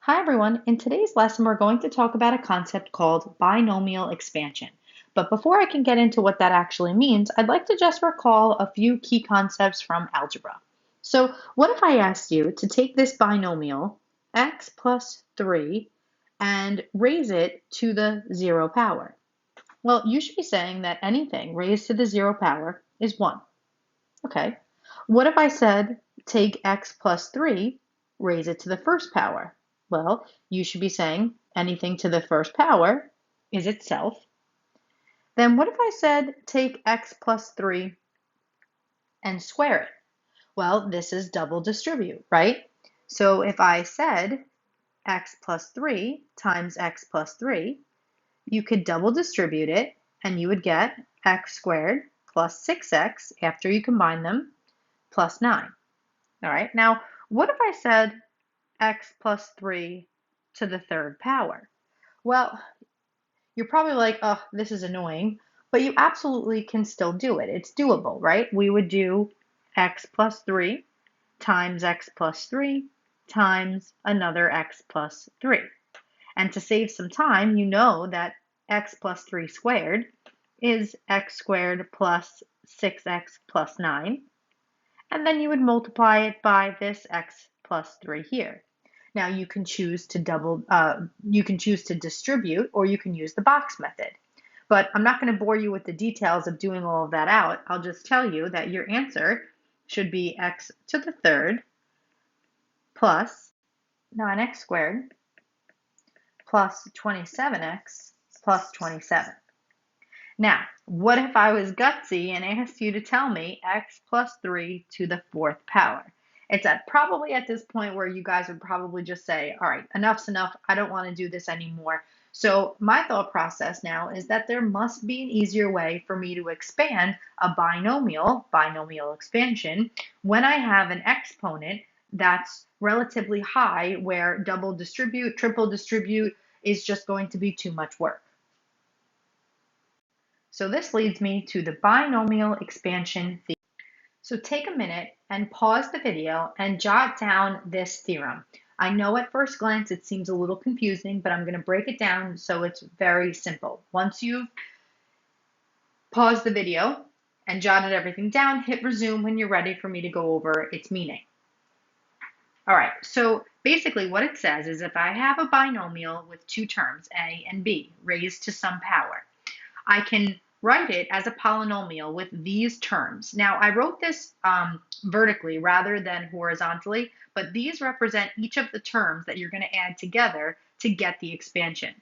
Hi everyone, in today's lesson we're going to talk about a concept called binomial expansion. But before I can get into what that actually means, I'd like to just recall a few key concepts from algebra. So what if I asked you to take this binomial, x plus 3, and raise it to the 0 power? Well, you should be saying that anything raised to the 0 power is 1. Okay. What if I said take x plus 3, raise it to the first power? Well, you should be saying anything to the first power is itself. Then what if I said take x plus 3 and square it? Well, this is double distribute, right? So if I said x plus 3 times x plus 3, you could double distribute it and you would get x squared plus 6x after you combine them plus 9. All right, now what if I said x plus 3 to the third power? Well, you're probably like, oh, this is annoying, but you absolutely can still do it. It's doable, right? We would do x plus 3 times x plus 3 times another x plus 3. And to save some time, you know that x plus 3 squared is x squared plus 6x plus 9. And then you would multiply it by this x plus 3 here. Now you can choose to distribute, or you can use the box method. But I'm not going to bore you with the details of doing all of that out. I'll just tell you that your answer should be x to the third plus 9x squared plus 27x plus 27. Now, what if I was gutsy and asked you to tell me x plus 3 to the fourth power? It's probably at this point where you guys would probably just say, all right, enough's enough. I don't want to do this anymore. So my thought process now is that there must be an easier way for me to expand a binomial expansion, when I have an exponent that's relatively high, where double distribute, triple distribute is just going to be too much work. So this leads me to the binomial expansion theorem. So take a minute and pause the video and jot down this theorem. I know at first glance it seems a little confusing, but I'm going to break it down so it's very simple. Once you've paused the video and jotted everything down, hit resume when you're ready for me to go over its meaning. All right, so basically what it says is if I have a binomial with two terms, a and b, raised to some power, I can write it as a polynomial with these terms. Now, I wrote this vertically rather than horizontally, but these represent each of the terms that you're going to add together to get the expansion.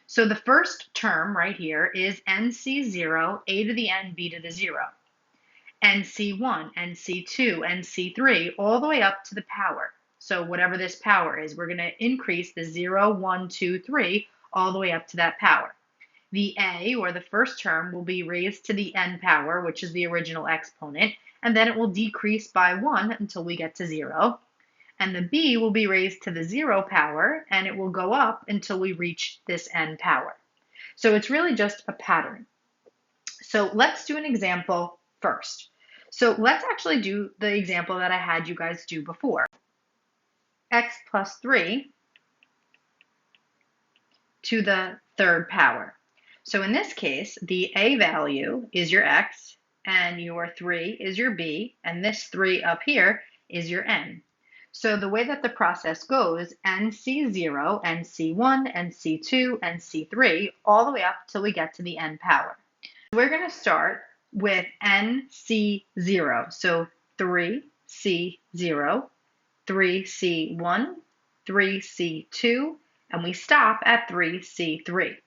So the first term right here is nc0, a to the n, b to the 0. nc1, nc2, nc3, all the way up to the power. So whatever this power is, we're going to increase the 0, 1, 2, 3, all the way up to that power. The a, or the first term, will be raised to the n power, which is the original exponent, and then it will decrease by 1 until we get to 0. And the b will be raised to the 0 power, and it will go up until we reach this n power. So it's really just a pattern. So let's do an example first. So let's actually do the example that I had you guys do before. X plus 3 to the third power. So in this case, the a value is your x, and your 3 is your b, and this 3 up here is your n. So the way that the process goes, nc0, nc1, nc2, nc3, all the way up till we get to the n power. We're going to start with nc0, so 3c0, 3c1, 3c2, and we stop at 3c3.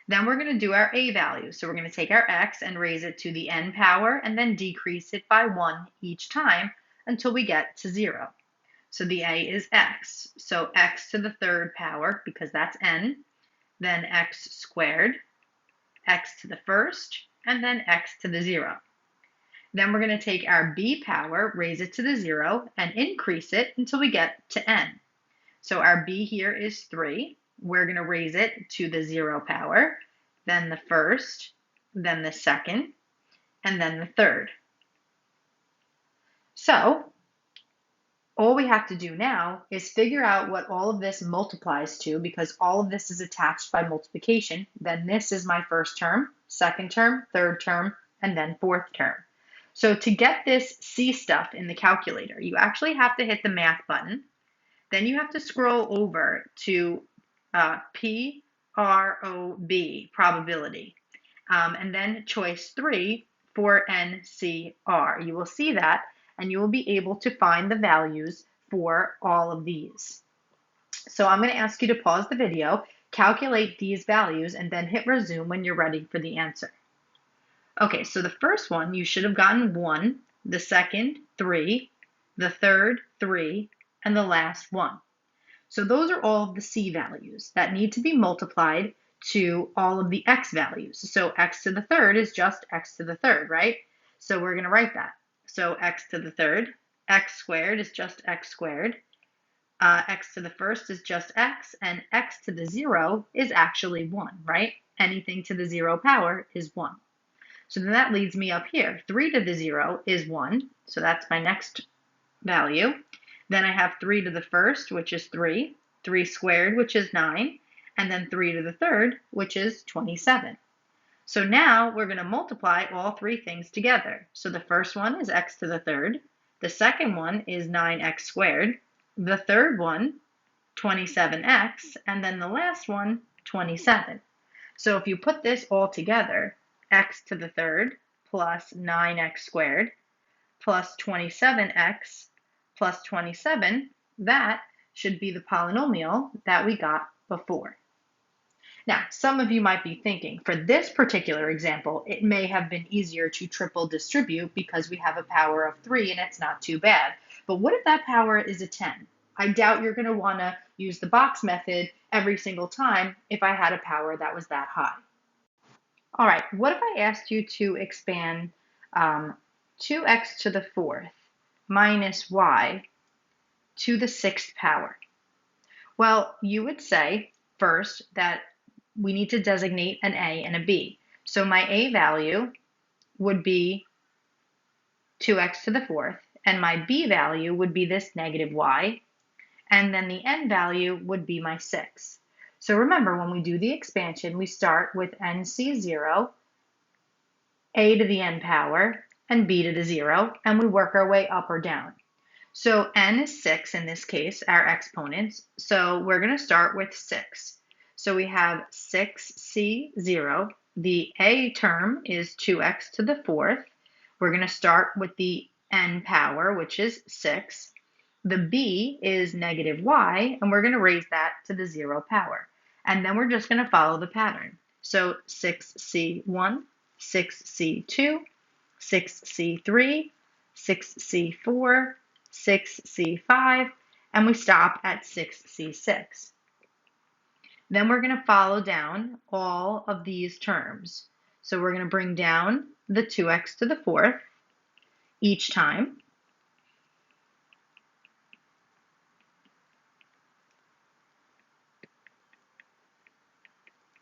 Then we're going to do our a value. So we're going to take our x and raise it to the n power and then decrease it by 1 each time until we get to 0. So the a is x. So x to the third power, because that's n, then x squared, x to the first, and then x to the 0. Then we're going to take our b power, raise it to the 0, and increase it until we get to n. So our b here is 3. We're going to raise it to the 0 power, then the first, then the second, and then the third. So All we have to do now is figure out what all of this multiplies to, because all of this is attached by multiplication. Then this is my first term, second term, third term, and then fourth term. So to get this C stuff in the calculator, you actually have to hit the math button. Then you have to scroll over to PROB, probability, and then choice 3 for NCR. You will see that, and you will be able to find the values for all of these. So I'm going to ask you to pause the video, calculate these values, and then hit resume when you're ready for the answer. Okay, so the first one, you should have gotten 1, the second, 3, the third, 3, and the last 1. So those are all of the C values that need to be multiplied to all of the X values. So X to the third is just X to the third, right? So we're going to write that. So X to the third, X squared is just X squared. X to the first is just X, and X to the 0 is actually 1, right? Anything to the 0 power is 1. So then that leads me up here. 3 to the 0 is 1, so that's my next value. Then I have 3 to the first, which is 3, 3 squared, which is 9, and then 3 to the third, which is 27. So now we're going to multiply all three things together. So the first one is X to the third, the second one is 9X squared, the third one, 27X, and then the last one, 27. So if you put this all together, X to the third plus 9X squared plus 27X plus 27, that should be the polynomial that we got before. Now, some of you might be thinking, for this particular example, it may have been easier to triple distribute because we have a power of 3 and it's not too bad. But what if that power is a 10? I doubt you're going to want to use the box method every single time if I had a power that was that high. All right, what if I asked you to expand 2x to the fourth minus y to the sixth power? Well, you would say first that we need to designate an A and a B. So my A value would be 2x to the fourth, and my B value would be this negative y, and then the N value would be my 6. So remember, when we do the expansion, we start with NC0, A to the N power, and B to the 0, and we work our way up or down. So N is 6 in this case, our exponents, so we're going to start with 6. So we have 6C0. The A term is 2x to the fourth. We're going to start with the N power, which is 6. The B is negative y, and we're going to raise that to the 0 power. And then we're just going to follow the pattern. So 6C1, 6C2, 6C3, 6C4, 6C5, and we stop at 6C6. Then we're going to follow down all of these terms. So we're going to bring down the 2x to the fourth each time.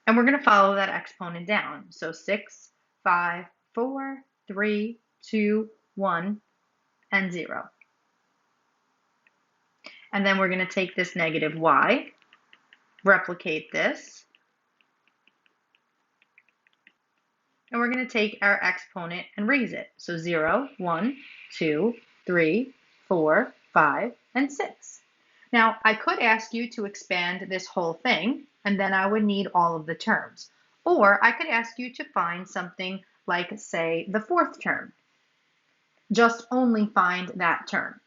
And we're going to follow that exponent down. So 6, 5, 4, 3, 2, 1, and 0. And then we're going to take this negative y, replicate this, and we're going to take our exponent and raise it. So 0, 1, 2, 3, 4, 5, and 6. Now, I could ask you to expand this whole thing, and then I would need all of the terms. Or I could ask you to find something like, say, the fourth term. Just only find that term.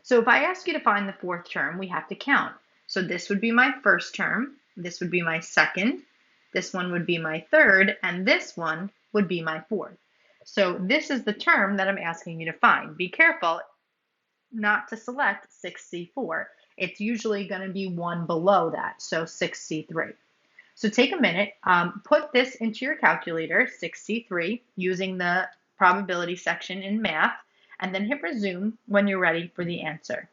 So if I ask you to find the fourth term, we have to count. So this would be my first term, this would be my second, this one would be my third, and this one would be my fourth. So this is the term that I'm asking you to find. Be careful not to select 6C4. It's usually going to be one below that, so 6C3. So take a minute, put this into your calculator, 6C3, using the probability section in math, and then hit resume when you're ready for the answer.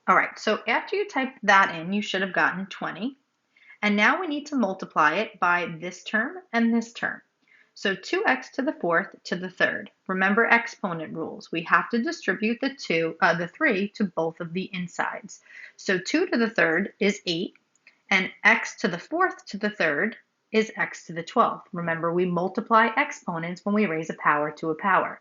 All right, so after you type that in, you should have gotten 20. And now we need to multiply it by this term and this term. So 2x to the fourth to the third. Remember exponent rules. We have to distribute the 3 to both of the insides. So 2 to the third is 8, and x to the fourth to the third is x to the 12th. Remember, we multiply exponents when we raise a power to a power.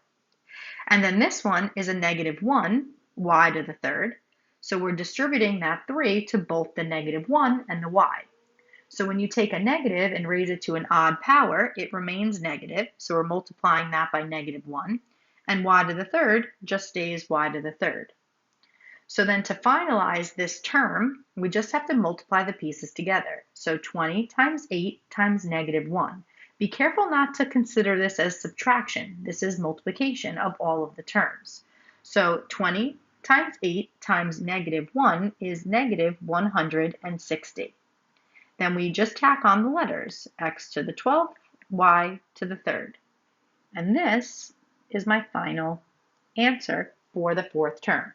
And then this one is a -1, y to the third. So we're distributing that 3 to both the -1 and the y. So when you take a negative and raise it to an odd power, it remains negative. So we're multiplying that by -1. And y to the third just stays y to the third. So then to finalize this term, we just have to multiply the pieces together. So 20 times 8 times -1. Be careful not to consider this as subtraction. This is multiplication of all of the terms. So 20 times 8 times -1 is -160. Then we just tack on the letters, x to the 12th, y to the third. And this is my final answer for the fourth term.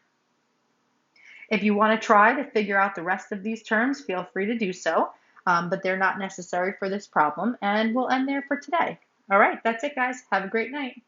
If you want to try to figure out the rest of these terms, feel free to do so, but they're not necessary for this problem, and we'll end there for today. All right, that's it, guys. Have a great night.